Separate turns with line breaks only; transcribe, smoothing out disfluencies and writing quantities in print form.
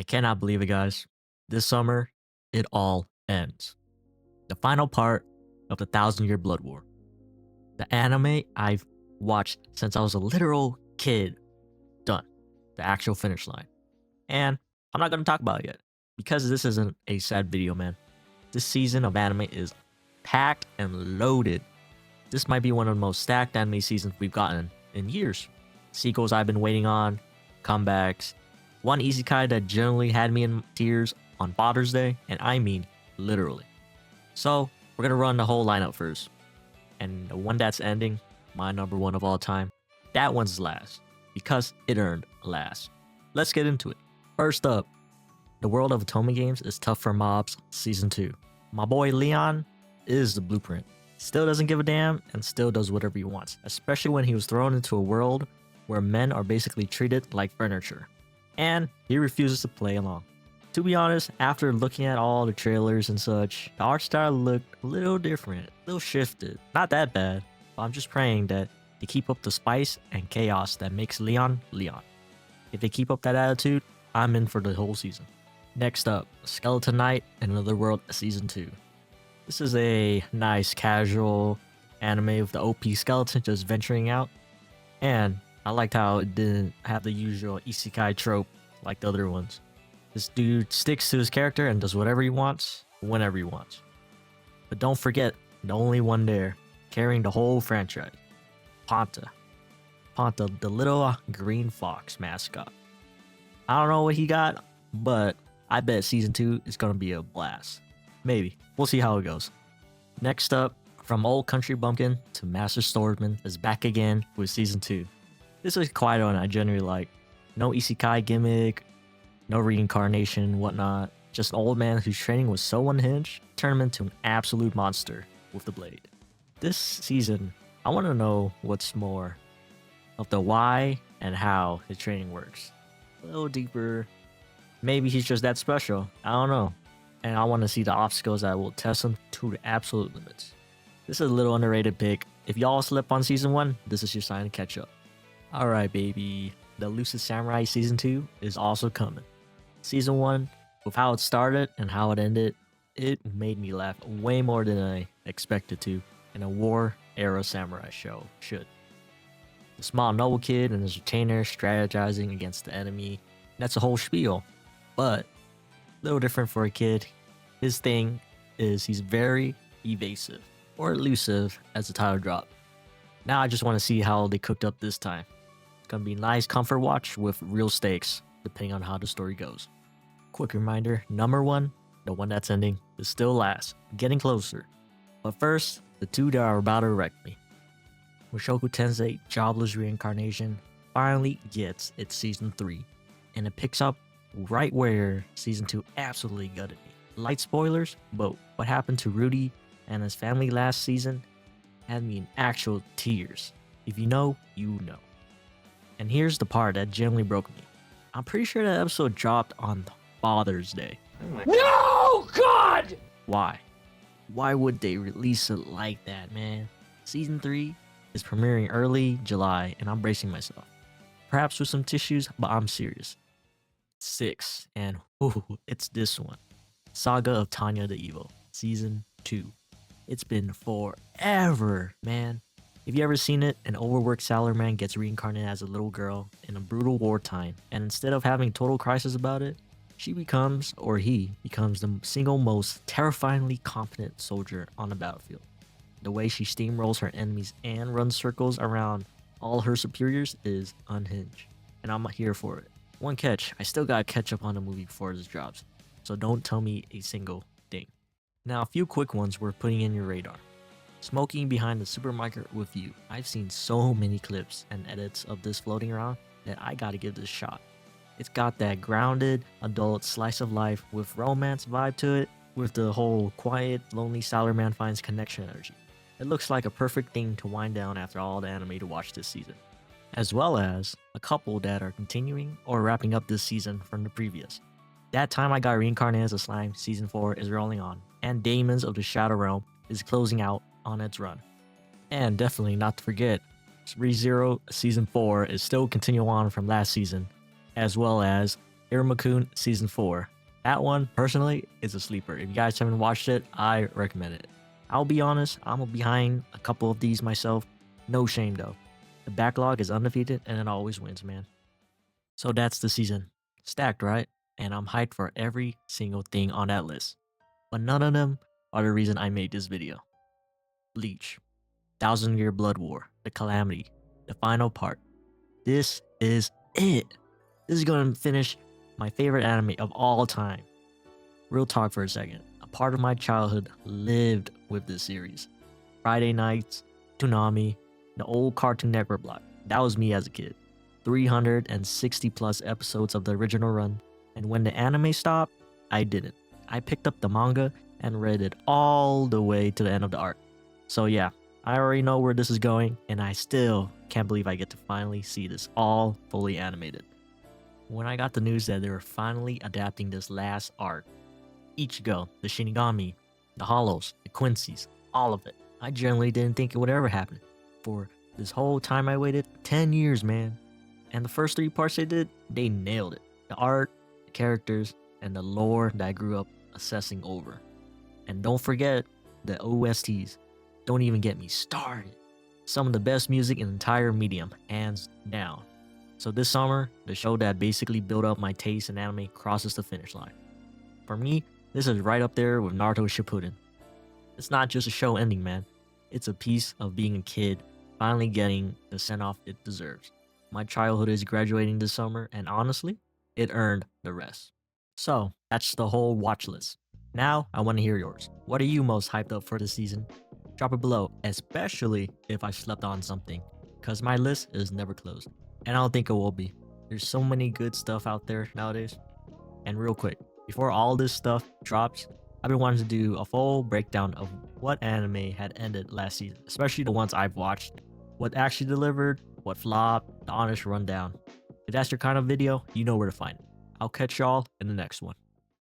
I cannot believe it, guys. This summer, it all ends. The final part of the Thousand-Year Blood War. The anime I've watched since I was a literal kid. Done. The actual finish line. And I'm not going to talk about it yet, because this isn't a sad video, man. This season of anime is packed and loaded. This might be one of the most stacked anime seasons we've gotten in years. Sequels I've been waiting on, comebacks, one isekai that generally had me in tears on Father's Day, and I mean literally. So we're gonna run the whole lineup first. And the one that's ending, my number one of all time, that one's last, because it earned last. Let's get into it. First up, The World of Otome Games is Tough for Mobs Season 2. My boy Leon is the blueprint. Still doesn't give a damn and still does whatever he wants, especially when he was thrown into a world where men are basically treated like furniture. And he refuses to play along. To be honest, after looking at all the trailers and such, the art style looked a little different, a little shifted. Not that bad, but I'm just praying that they keep up the spice and chaos that makes Leon, Leon. If they keep up that attitude, I'm in for the whole season. Next up, Skeleton Knight and Another World Season 2. This is a nice casual anime with the OP skeleton just venturing out. And I liked how it didn't have the usual isekai trope like the other ones. This dude sticks to his character and does whatever he wants, whenever he wants. But don't forget, the only one there, carrying the whole franchise. Ponta. Ponta, the little green fox mascot. I don't know what he got, but I bet Season 2 is going to be a blast. Maybe. We'll see how it goes. Next up, from Old Country Bumpkin to Master Swordsman is back again with Season 2. This is quite one I generally like. No isekai gimmick, no reincarnation, whatnot. Just an old man whose training was so unhinged, turned him into an absolute monster with the blade. This season, I want to know what's more of the why and how his training works. A little deeper. Maybe he's just that special. I don't know. And I want to see the obstacles that will test him to the absolute limits. This is a little underrated pick. If y'all slept on Season 1, this is your sign to catch up. Alright, baby. The Elusive Samurai Season 2 is also coming. Season 1, with how it started and how it ended, it made me laugh way more than I expected to, and a war-era samurai show should. The small noble kid and his retainer strategizing against the enemy, that's a whole spiel. But, a little different for a kid. His thing is he's very evasive, or elusive as the title dropped. Now I just want to see how they cooked up this time. It's gonna be a nice comfort watch with real stakes, depending on how the story goes. Quick reminder, number one, the one that's ending, is still last, getting closer. But first, the two that are about to wreck me. Mushoku Tensei Jobless Reincarnation finally gets its Season 3, and it picks up right where Season 2 absolutely gutted me. Light spoilers, but what happened to Rudy and his family last season had me in actual tears. If you know, you know. And here's the part that genuinely broke me. I'm pretty sure that episode dropped on Father's Day.
No, God!
Why? Why would they release it like that, man? Season 3 is premiering early July, and I'm bracing myself. Perhaps with some tissues, but I'm serious. 6, and it's this one. Saga of Tanya the Evil, Season 2. It's been forever, man. If you ever seen it, an overworked salaryman gets reincarnated as a little girl in a brutal wartime, and instead of having total crisis about it, she becomes, or he becomes, the single most terrifyingly competent soldier on the battlefield. The way she steamrolls her enemies and runs circles around all her superiors is unhinged, and I'm here for it. One catch, I still gotta catch up on the movie before this drops, so don't tell me a single thing. Now, a few quick ones we're putting in your radar. Smoking behind the supermarket with you. I've seen so many clips and edits of this floating around that I gotta give this a shot. It's got that grounded, adult slice of life with romance vibe to it, with the whole quiet, lonely salaryman finds connection energy. It looks like a perfect thing to wind down after all the anime to watch this season. As well as a couple that are continuing or wrapping up this season from the previous. That Time I Got Reincarnated as a Slime Season 4 is rolling on, and Daemons of the Shadow Realm is closing out on its run. And definitely not to forget, ReZero Season 4 is still continuing on from last season, as well as Iruma-kun Season 4. That one, personally, is a sleeper. If you guys haven't watched it, I recommend it. I'll be honest, I'm behind a couple of these myself. No shame though. The backlog is undefeated and it always wins, man. So that's the season. Stacked, right? And I'm hyped for every single thing on that list. But none of them are the reason I made this video. Bleach, 1000-Year Blood War, The Calamity, the final part. This is it. This is gonna finish my favorite anime of all time. Real talk for a second. A part of my childhood lived with this series. Friday nights, Toonami, the old Cartoon Network block. That was me as a kid. 360 plus episodes of the original run. And when the anime stopped, I didn't. I picked up the manga and read it all the way to the end of the arc. So yeah, I already know where this is going, and I still can't believe I get to finally see this all fully animated. When I got the news that they were finally adapting this last arc, Ichigo, the Shinigami, the Hollows, the Quincy's, all of it, I generally didn't think it would ever happen. For this whole time I waited, 10 years, man. And the first 3 parts they did, they nailed it. The art, the characters, and the lore that I grew up assessing over. And don't forget the OSTs. Don't even get me started. Some of the best music in the entire medium, hands down. So this summer, the show that basically built up my taste in anime crosses the finish line. For me, this is right up there with Naruto Shippuden. It's not just a show ending, man. It's a piece of being a kid finally getting the send-off it deserves. My childhood is graduating this summer, and honestly, it earned the rest. So, that's the whole watch list. Now, I want to hear yours. What are you most hyped up for this season? Drop it below, especially if I slept on something, because my list is never closed. And I don't think it will be. There's so many good stuff out there nowadays. And real quick, before all this stuff drops, I've been wanting to do a full breakdown of what anime had ended last season, especially the ones I've watched, what actually delivered, what flopped, the honest rundown. If that's your kind of video, you know where to find it. I'll catch y'all in the next one.